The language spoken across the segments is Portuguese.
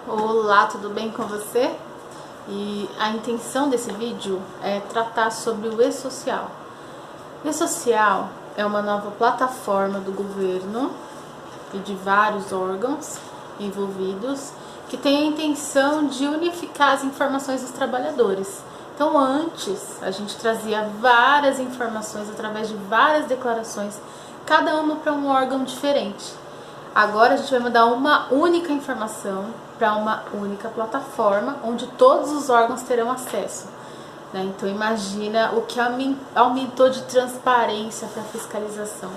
Olá, tudo bem com você? E a intenção desse vídeo é tratar sobre o E-Social. O E-Social é uma nova plataforma do governo e de vários órgãos envolvidos que tem a intenção de unificar as informações dos trabalhadores. Então antes a gente trazia várias informações através de várias declarações, cada uma para um órgão diferente. Agora a gente vai mandar uma única informação para uma única plataforma, onde todos os órgãos terão acesso. Então imagina o que aumentou de transparência para fiscalização.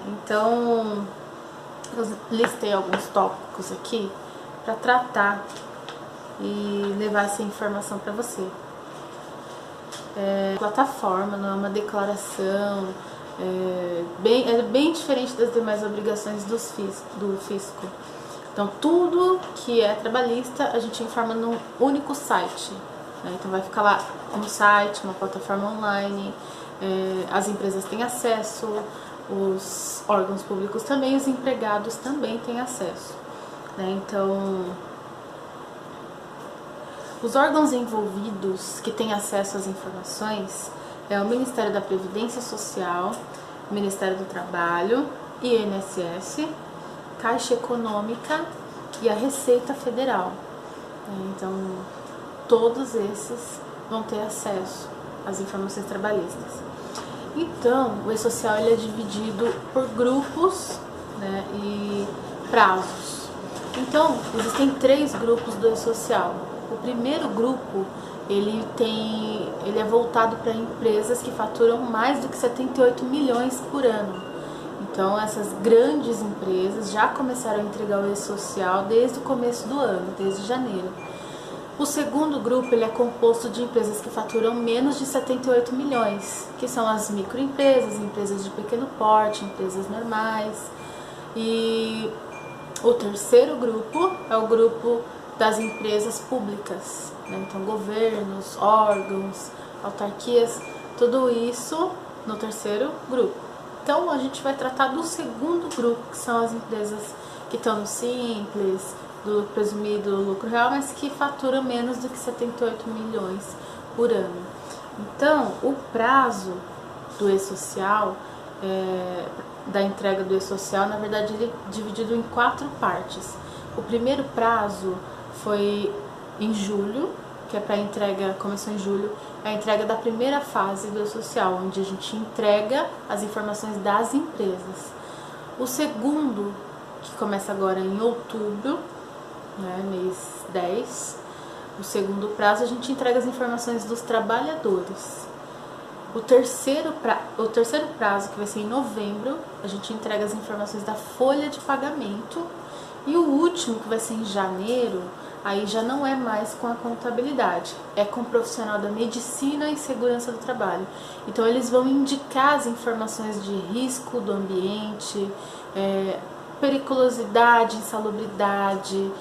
Então eu listei alguns tópicos aqui para tratar e levar essa informação para você. Plataforma não é uma declaração, é bem diferente das demais obrigações do fisco. Então tudo que é trabalhista a gente informa num único site, Então vai ficar lá um site, uma plataforma online, as empresas têm acesso, os órgãos públicos também, os empregados também têm acesso, Então os órgãos envolvidos que têm acesso às informações é o Ministério da Previdência Social, o Ministério do Trabalho, INSS, Caixa Econômica e a Receita Federal. Então, todos esses vão ter acesso às informações trabalhistas. Então, o E-Social ele é dividido por grupos, e prazos. Então, existem 3 grupos do E-Social. O primeiro grupo ele é voltado para empresas que faturam mais do que 78 milhões por ano. Então essas grandes empresas já começaram a entregar o E-Social desde o começo do ano, desde janeiro. O segundo grupo ele é composto de empresas que faturam menos de 78 milhões, que são as microempresas, empresas de pequeno porte, empresas normais. E o terceiro grupo é o grupo das empresas públicas, Então governos, órgãos, autarquias, tudo isso no terceiro grupo. Então a gente vai tratar do segundo grupo, que são as empresas que estão no simples, do presumido lucro real, mas que faturam menos do que 78 milhões por ano. Então o prazo do E-Social, da entrega do E-Social, na verdade ele é dividido em 4 partes. O primeiro prazo foi em julho, que é para entrega, começou em julho, é a entrega da primeira fase do E-Social, onde a gente entrega as informações das empresas. O segundo, que começa agora em outubro, mês 10, o segundo prazo a gente entrega as informações dos trabalhadores. O terceiro prazo, que vai ser em novembro, a gente entrega as informações da folha de pagamento. E o último, que vai ser em janeiro, aí já não é mais com a contabilidade, é com o profissional da medicina e segurança do trabalho. Então eles vão indicar as informações de risco do ambiente, periculosidade, insalubridade,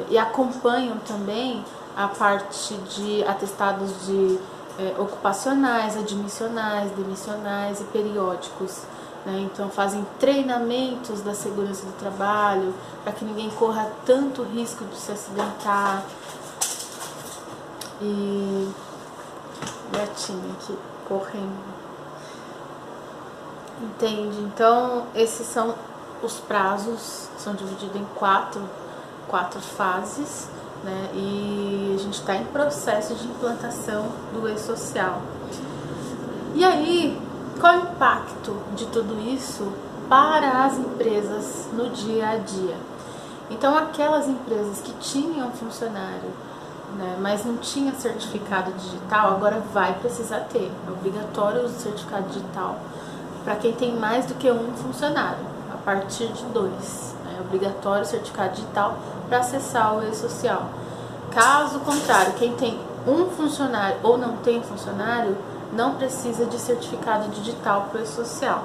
e acompanham também a parte de atestados de ocupacionais, admissionais, demissionais e periódicos. Então fazem treinamentos da segurança do trabalho para que ninguém corra tanto risco de se acidentar. E gatinho aqui correndo. Entende? Então esses são os prazos, são divididos em quatro fases, E a gente está em processo de implantação do E-Social. E aí, qual o impacto de tudo isso para as empresas no dia a dia? Então aquelas empresas que tinham funcionário, mas não tinha certificado digital, agora vai precisar ter. É obrigatório o certificado digital para quem tem mais do que um funcionário, a partir de 2. É obrigatório o certificado digital para acessar o E-Social. Caso contrário, quem tem um funcionário ou não tem funcionário, não precisa de certificado digital para o E-Social.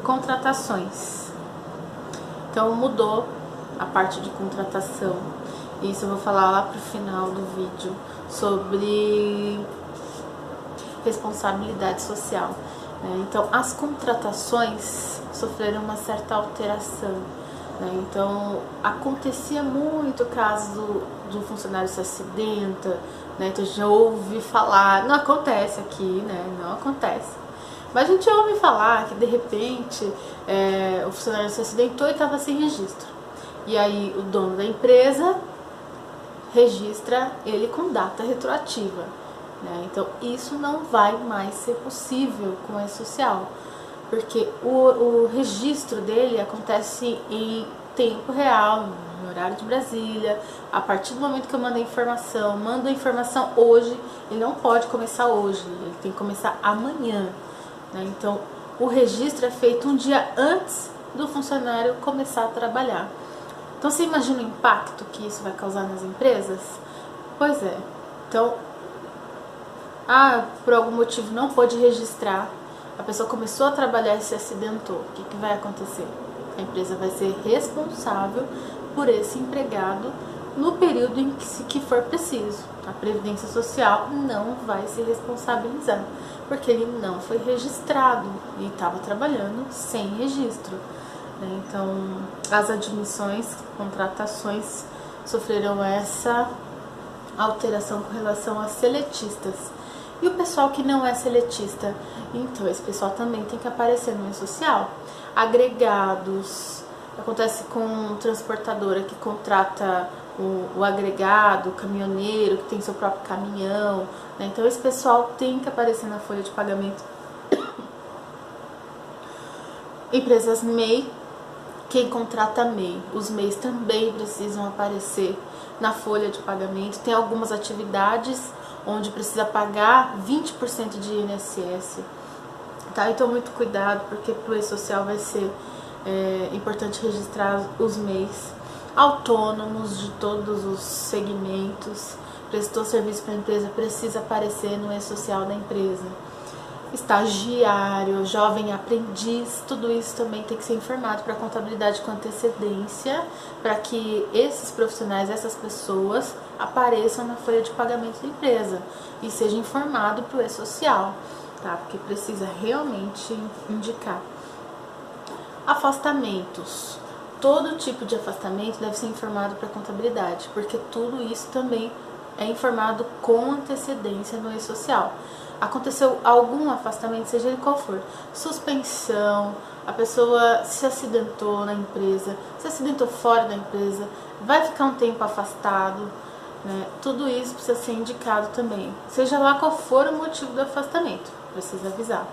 Contratações. Então mudou a parte de contratação. Isso eu vou falar lá para o final do vídeo sobre responsabilidade social. Então as contratações sofreram uma certa alteração. né? Então acontecia muito caso do funcionário se acidenta, né? Então a gente já ouve falar, não acontece aqui, né? Não acontece. Mas a gente ouve falar que de repente o funcionário se acidentou e estava sem registro. E aí o dono da empresa registra ele com data retroativa, né? Então isso não vai mais ser possível com o E-Social, porque o registro dele acontece em tempo real, no horário de Brasília. A partir do momento que eu mando a informação hoje, ele não pode começar hoje, ele tem que começar amanhã, né? Então o registro é feito um dia antes do funcionário começar a trabalhar. Então você imagina o impacto que isso vai causar nas empresas? Pois é. Então, por algum motivo não pôde registrar, a pessoa começou a trabalhar e se acidentou. O que vai acontecer? A empresa vai ser responsável por esse empregado no período em que for preciso. A Previdência Social não vai se responsabilizar, porque ele não foi registrado e estava trabalhando sem registro. Então, as admissões, contratações sofreram essa alteração com relação a seletistas. E o pessoal que não é seletista, então esse pessoal também tem que aparecer no E-Social. Agregados, acontece com transportadora que contrata o agregado, o caminhoneiro que tem seu próprio caminhão, né? Então esse pessoal tem que aparecer na folha de pagamento. Empresas MEI, quem contrata MEI, os MEIs também precisam aparecer na folha de pagamento. Tem algumas atividades onde precisa pagar 20% de INSS, tá? Então muito cuidado, porque para o E-Social vai ser importante registrar os MEIs. Autônomos de todos os segmentos, prestou serviço para a empresa, precisa aparecer no E-Social da empresa. Estagiário, jovem aprendiz, tudo isso também tem que ser informado para a contabilidade com antecedência, para que esses profissionais, essas pessoas apareçam na folha de pagamento da empresa e seja informado para o E-Social, tá? Porque precisa realmente indicar. Afastamentos. Todo tipo de afastamento deve ser informado para a contabilidade, porque tudo isso também é informado com antecedência no E-Social. Aconteceu algum afastamento, seja ele qual for, suspensão, a pessoa se acidentou na empresa, se acidentou fora da empresa, vai ficar um tempo afastado, né? Tudo isso precisa ser indicado também, seja lá qual for o motivo do afastamento, precisa avisar.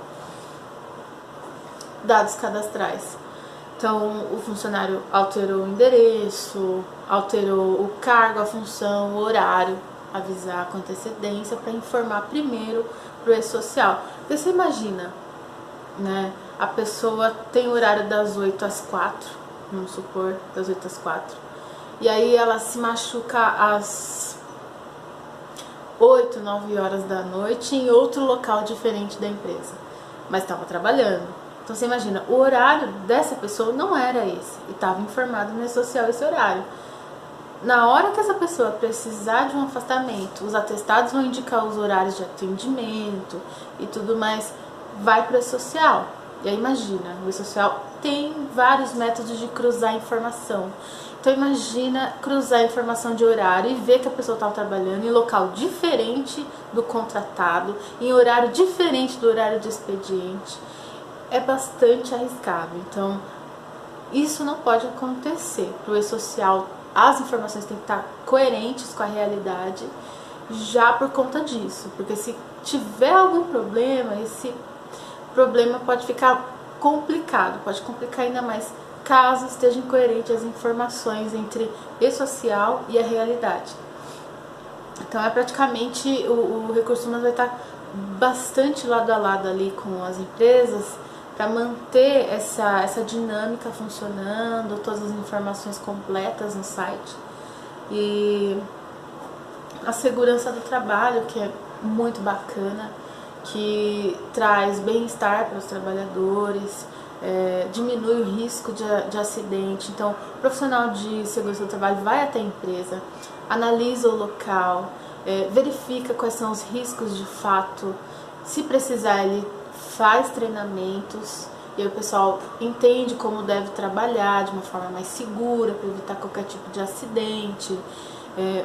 Dados cadastrais. Então, o funcionário alterou o endereço, alterou o cargo, a função, o horário, avisar com antecedência para informar primeiro para o E-Social. Porque você imagina, né? A pessoa tem o horário das 8 às 4, vamos supor, das 8 às 4. E aí ela se machuca às 8, 9 horas da noite em outro local diferente da empresa, mas estava trabalhando. Então você imagina, o horário dessa pessoa não era esse, e estava informado no E-Social esse horário. Na hora que essa pessoa precisar de um afastamento, os atestados vão indicar os horários de atendimento e tudo mais, vai para o E-Social. E aí imagina, o E-Social tem vários métodos de cruzar informação. Então imagina cruzar a informação de horário e ver que a pessoa estava trabalhando em local diferente do contratado, em horário diferente do horário de expediente. É bastante arriscado. Então isso não pode acontecer. Para o E-Social, as informações têm que estar coerentes com a realidade, já por conta disso, porque se tiver algum problema, esse problema pode ficar complicado, pode complicar ainda mais caso estejam incoerentes as informações entre E-Social e a realidade. Então é praticamente o recurso humano vai estar bastante lado a lado ali com as empresas para manter essa dinâmica funcionando, todas as informações completas no site. E a segurança do trabalho, que é muito bacana, que traz bem-estar para os trabalhadores, diminui o risco de acidente. Então, o profissional de segurança do trabalho vai até a empresa, analisa o local, verifica quais são os riscos de fato. Se precisar, ele faz treinamentos e aí o pessoal entende como deve trabalhar de uma forma mais segura para evitar qualquer tipo de acidente.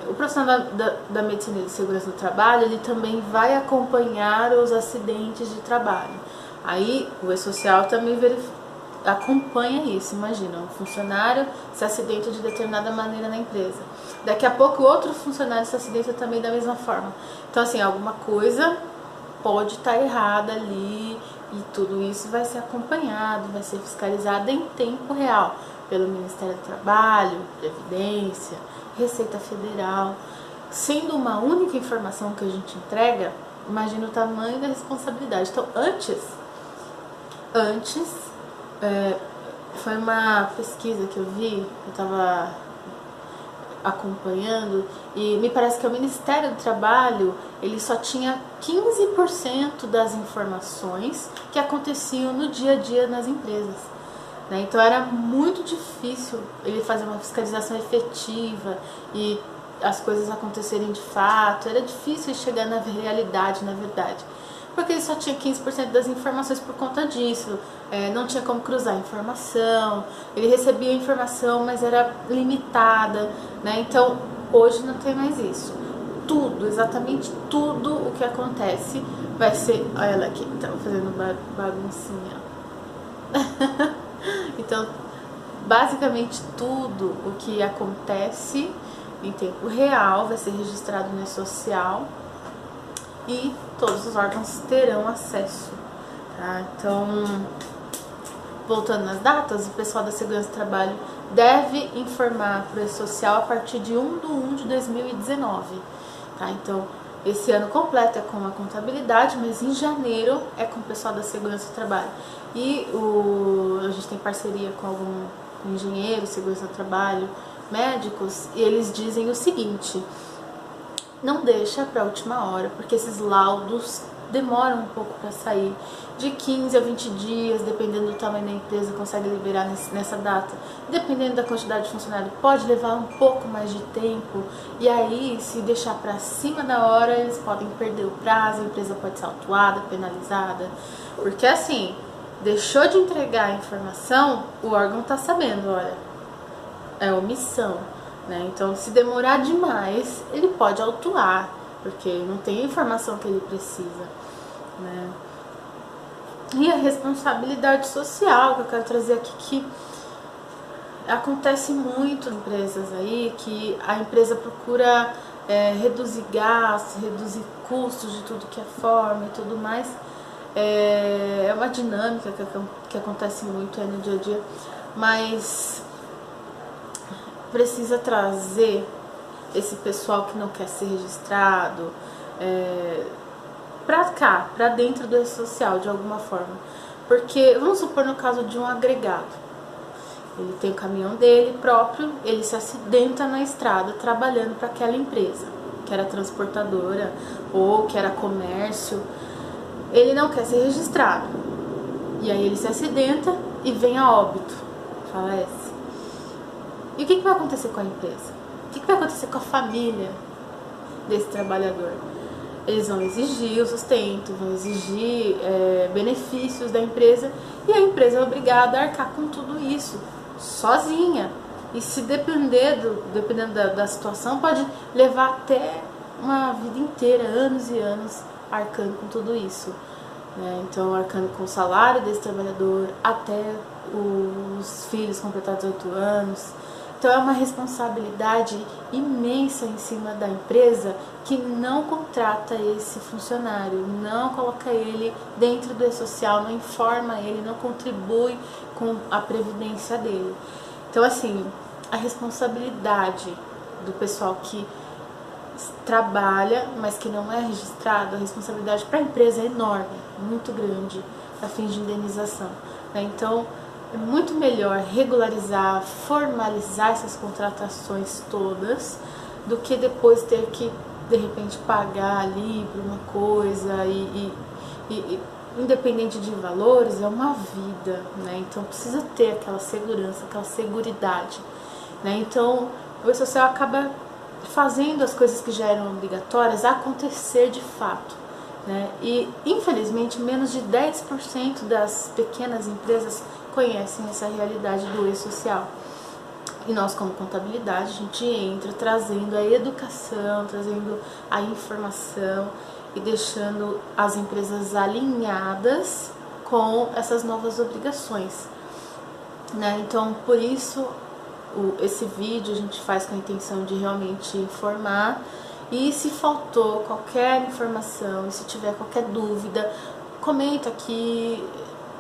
O profissional da medicina de segurança do trabalho, ele também vai acompanhar os acidentes de trabalho. Aí o E-Social também acompanha isso. Imagina, um funcionário se acidenta de determinada maneira na empresa. Daqui a pouco outro funcionário se acidenta também da mesma forma. Então assim, alguma coisa pode estar errada ali e tudo isso vai ser acompanhado, vai ser fiscalizado em tempo real pelo Ministério do Trabalho, Previdência, Receita Federal. Sendo uma única informação que a gente entrega, imagina o tamanho da responsabilidade. Então antes foi uma pesquisa que eu vi, eu estava acompanhando, e me parece que o Ministério do Trabalho ele só tinha 15% das informações que aconteciam no dia a dia nas empresas, né? Então era muito difícil ele fazer uma fiscalização efetiva e as coisas acontecerem de fato. Era difícil chegar na realidade, na verdade, porque ele só tinha 15% das informações por conta disso. Não tinha como cruzar informação, ele recebia informação, mas era limitada, né? Então, hoje não tem mais isso. Tudo, exatamente tudo o que acontece vai ser... Olha ela aqui, tava fazendo baguncinha. Então, basicamente tudo o que acontece em tempo real vai ser registrado no E-Social e todos os órgãos terão acesso, tá? Então, voltando nas datas, o pessoal da Segurança do Trabalho deve informar para o E-Social a partir de 1/1/2019, tá? Então, esse ano completo é com a contabilidade, mas em janeiro é com o pessoal da Segurança do Trabalho. E a gente tem parceria com algum engenheiro, segurança do trabalho, médicos, e eles dizem o seguinte: não deixa para a última hora, porque esses laudos demoram um pouco para sair. De 15 a 20 dias, dependendo do tamanho da empresa, consegue liberar nessa data. Dependendo da quantidade de funcionário, pode levar um pouco mais de tempo. E aí, se deixar para cima da hora, eles podem perder o prazo, a empresa pode ser autuada, penalizada. Porque assim, deixou de entregar a informação, o órgão está sabendo, olha, é omissão, né? Então, se demorar demais, ele pode autuar, porque não tem a informação que ele precisa, né? E a responsabilidade social, que eu quero trazer aqui, que acontece muito em empresas aí, que a empresa procura reduzir gastos, reduzir custos de tudo que é forma e tudo mais. É uma dinâmica que acontece muito aí no dia a dia, mas precisa trazer esse pessoal que não quer ser registrado pra cá, pra dentro do E-Social de alguma forma. Porque, vamos supor no caso de um agregado, ele tem o caminhão dele próprio, ele se acidenta na estrada trabalhando para aquela empresa, que era transportadora ou que era comércio. Ele não quer ser registrado, e aí ele se acidenta e vem a óbito, falece. E o que vai acontecer com a empresa? O que vai acontecer com a família desse trabalhador? Eles vão exigir o sustento, vão exigir benefícios da empresa, e a empresa é obrigada a arcar com tudo isso sozinha. E se dependendo da situação, pode levar até uma vida inteira, anos e anos, arcando com tudo isso, né? Então, arcando com o salário desse trabalhador até os filhos completar 18 anos. Então, é uma responsabilidade imensa em cima da empresa que não contrata esse funcionário, não coloca ele dentro do E-Social, não informa ele, não contribui com a previdência dele. Então, assim, a responsabilidade do pessoal que trabalha, mas que não é registrado, a responsabilidade para a empresa é enorme, muito grande, a fim de indenização, né? Então, é muito melhor regularizar, formalizar essas contratações todas, do que depois ter que, de repente, pagar ali por uma coisa e independente de valores, é uma vida, né? Então, precisa ter aquela segurança, aquela seguridade, né? Então, o E-Social acaba fazendo as coisas que já eram obrigatórias acontecer de fato, né? E infelizmente menos de 10% das pequenas empresas conhecem essa realidade do e-social. E nós, como contabilidade, a gente entra trazendo a educação, trazendo a informação e deixando as empresas alinhadas com essas novas obrigações, né? Então, por isso, esse vídeo a gente faz com a intenção de realmente informar. E se faltou qualquer informação, e se tiver qualquer dúvida, comenta aqui,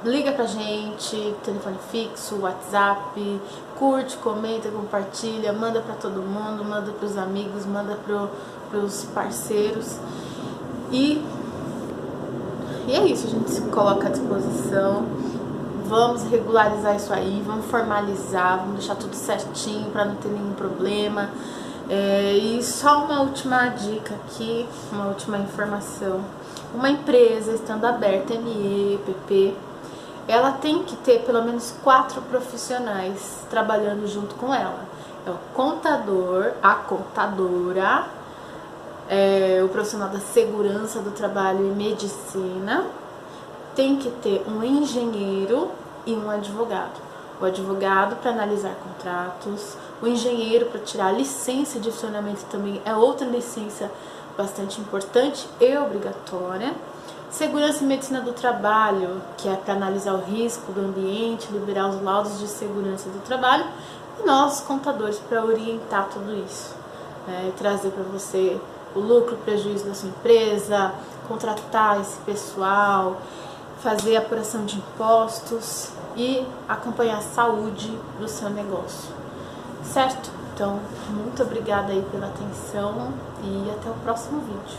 liga pra gente, telefone fixo, WhatsApp, curte, comenta, compartilha, manda pra todo mundo, manda pros amigos, manda pros parceiros. E é isso, a gente se coloca à disposição. Vamos regularizar isso aí, vamos formalizar, vamos deixar tudo certinho para não ter nenhum problema. E só uma última dica aqui, uma última informação. Uma empresa estando aberta, ME, PP, ela tem que ter pelo menos 4 profissionais trabalhando junto com ela. É o contador, a contadora, o profissional da segurança do trabalho e medicina, tem que ter um engenheiro e um advogado. O advogado para analisar contratos, o engenheiro para tirar a licença de funcionamento também é outra licença bastante importante e obrigatória. Segurança e medicina do trabalho, que é para analisar o risco do ambiente, liberar os laudos de segurança do trabalho, e nós, contadores, para orientar tudo isso, trazer para você o lucro, o prejuízo da sua empresa, contratar esse pessoal, fazer a apuração de impostos e acompanhar a saúde do seu negócio, certo? Então, muito obrigada aí pela atenção e até o próximo vídeo.